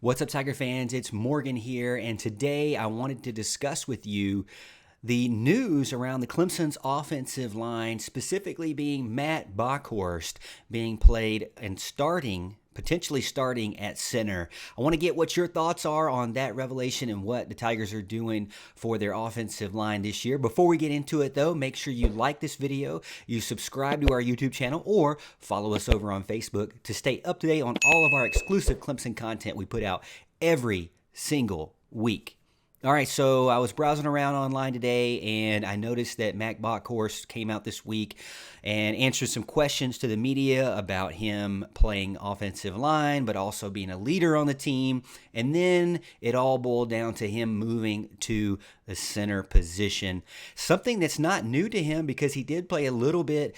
What's up, Tiger fans? It's Morgan here, and today I wanted to discuss with you the news around the Clemson's offensive line, specifically being Matt Bockhorst being played and potentially starting at center. I want to get what your thoughts are on that revelation and what the Tigers are doing for their offensive line this year. Before we get into it, though, make sure you like this video, you subscribe to our YouTube channel, or follow us over on Facebook to stay up to date on all of our exclusive Clemson content we put out every single week. All right, so I was browsing around online today, and I noticed that Matt Bockhorst came out this week and answered some questions to the media about him playing offensive line, but also being a leader on the team. And then it all boiled down to him moving to the center position, something that's not new to him because he did play a little bit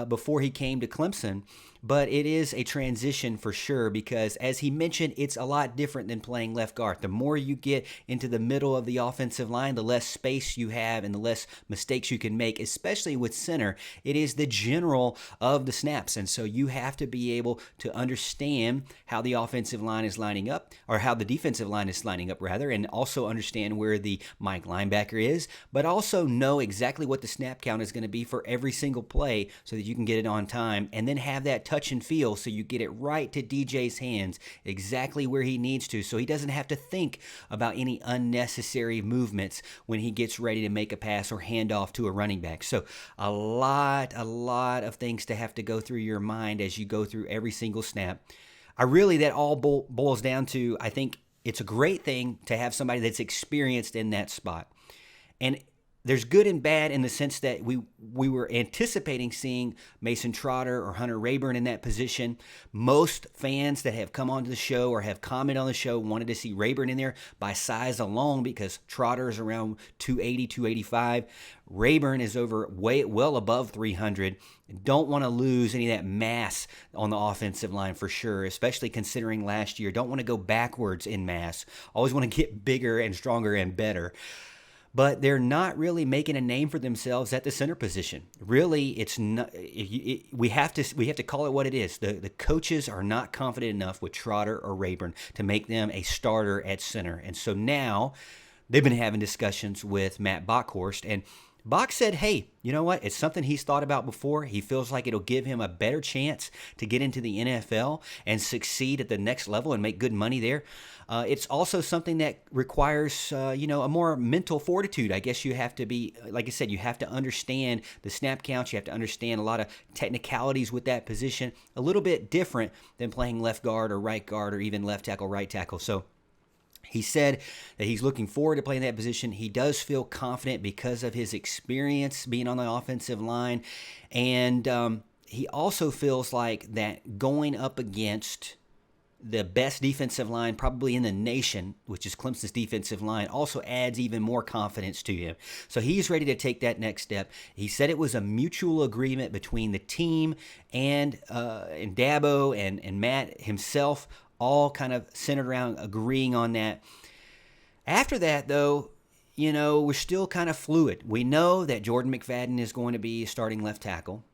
before he came to Clemson. But it is a transition for sure because, as he mentioned, it's a lot different than playing left guard. The more you get into the middle of the offensive line, the less space you have and the less mistakes you can make, especially with center. It is the general of the snaps. And so you have to be able to understand how the offensive line is lining up, or how the defensive line is lining up, rather, and also understand where the Mike linebacker is, but also know exactly what the snap count is going to be for every single play so that you can get it on time, and then have that touch and feel so you get it right to DJ's hands exactly where he needs to, so he doesn't have to think about any unnecessary movements when he gets ready to make a pass or hand off to a running back. So a lot of things to have to go through your mind as you go through every single snap. That all boils down to, I think it's a great thing to have somebody that's experienced in that spot. And there's good and bad in the sense that we were anticipating seeing Mason Trotter or Hunter Rayburn in that position. Most fans that have come onto the show or have commented on the show wanted to see Rayburn in there by size alone because Trotter is around 280, 285. Rayburn is well above 300. Don't want to lose any of that mass on the offensive line for sure, especially considering last year. Don't want to go backwards in mass. Always want to get bigger and stronger and better. But they're not really making a name for themselves at the center position. Really, it's not. We have to call it what it is. The coaches are not confident enough with Trotter or Rayburn to make them a starter at center, and so now they've been having discussions with Matt Bockhorst, and Bach said, hey, you know what? It's something he's thought about before. He feels like it'll give him a better chance to get into the NFL and succeed at the next level and make good money there. It's also something that requires, a more mental fortitude. I guess you have to be, like I said, you have to understand the snap counts. You have to understand a lot of technicalities with that position. A little bit different than playing left guard or right guard or even left tackle, right tackle. So he said that he's looking forward to playing that position. He does feel confident because of his experience being on the offensive line. And he also feels like that going up against the best defensive line probably in the nation, which is Clemson's defensive line, also adds even more confidence to him. So he's ready to take that next step. He said it was a mutual agreement between the team and Dabo and Matt himself, all kind of centered around agreeing on that. After that, though, we're still kind of fluid. We know that Jordan McFadden is going to be starting left tackle.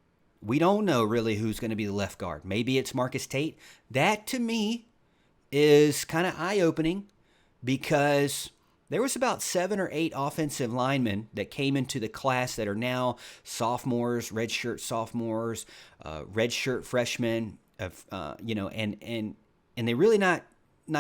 We don't know really who's going to be the left guard. Maybe it's Marcus Tate. That, to me, is kind of eye-opening because there was about 7 or 8 offensive linemen that came into the class that are now sophomores, redshirt sophomores, redshirt freshmen, and they're really not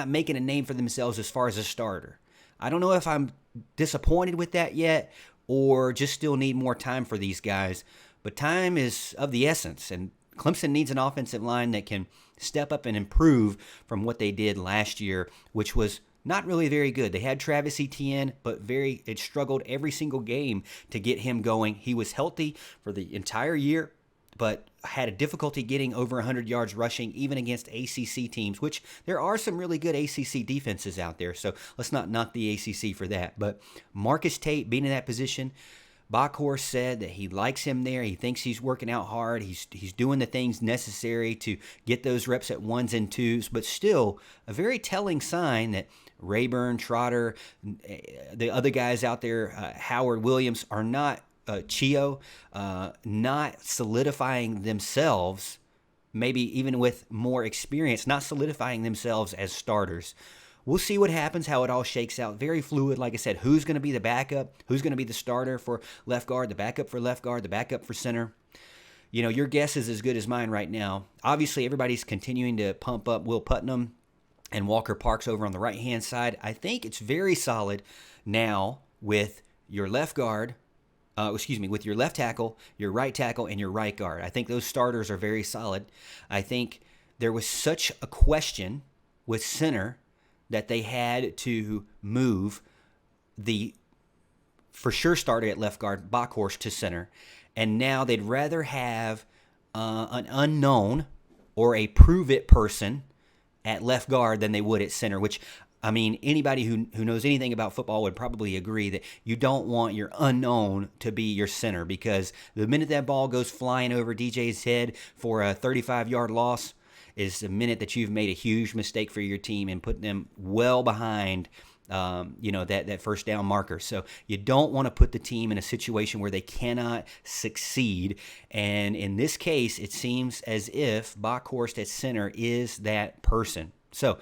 making a name for themselves as far as a starter. I don't know if I'm disappointed with that yet or just still need more time for these guys, but time is of the essence, and Clemson needs an offensive line that can step up and improve from what they did last year, which was not really very good. They had Travis Etienne, but it struggled every single game to get him going. He was healthy for the entire year, but had a difficulty getting over 100 yards rushing, even against ACC teams, which there are some really good ACC defenses out there, so let's not knock the ACC for that. But Marcus Tate being in that position, Bockhorst said that he likes him there. He thinks he's working out hard. He's doing the things necessary to get those reps at 1s and 2s, but still a very telling sign that Rayburn, Trotter, the other guys out there, Howard Williams, are not Chio, not solidifying themselves, maybe even with more experience, not solidifying themselves as starters. we'll see what happens, how it all shakes out. Very fluid, like I said. Who's going to be the backup? Who's going to be the starter for left guard, the backup for left guard, the backup for center? You know, your guess is as good as mine right now. Obviously, everybody's continuing to pump up Will Putnam and Walker Parks over on the right-hand side. I think it's very solid now with your left guard, with your left tackle, your right tackle, and your right guard. I think those starters are very solid. I think there was such a question with center that they had to move the for sure starter at left guard, Bockhorst, to center. And now they'd rather have an unknown or a prove-it person at left guard than they would at center, which, I mean, anybody who knows anything about football would probably agree that you don't want your unknown to be your center, because the minute that ball goes flying over DJ's head for a 35-yard loss is the minute that you've made a huge mistake for your team and put them well behind that first down marker. So you don't want to put the team in a situation where they cannot succeed. And in this case, it seems as if Bockhorst at center is that person. So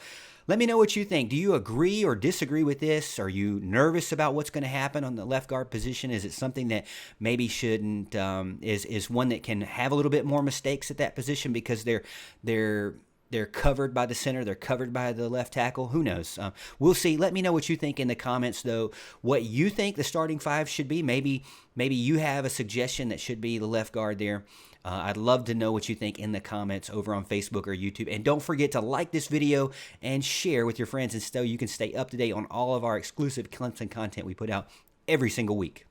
let me know what you think. Do you agree or disagree with this? Are you nervous about what's going to happen on the left guard position? Is it something that maybe shouldn't, is one that can have a little bit more mistakes at that position because they're covered by the center, they're covered by the left tackle? Who knows? We'll see. Let me know what you think in the comments, though, what you think the starting five should be. Maybe you have a suggestion that should be the left guard there. I'd love to know what you think in the comments over on Facebook or YouTube. And don't forget to like this video and share with your friends, and so you can stay up to date on all of our exclusive Clemson content we put out every single week.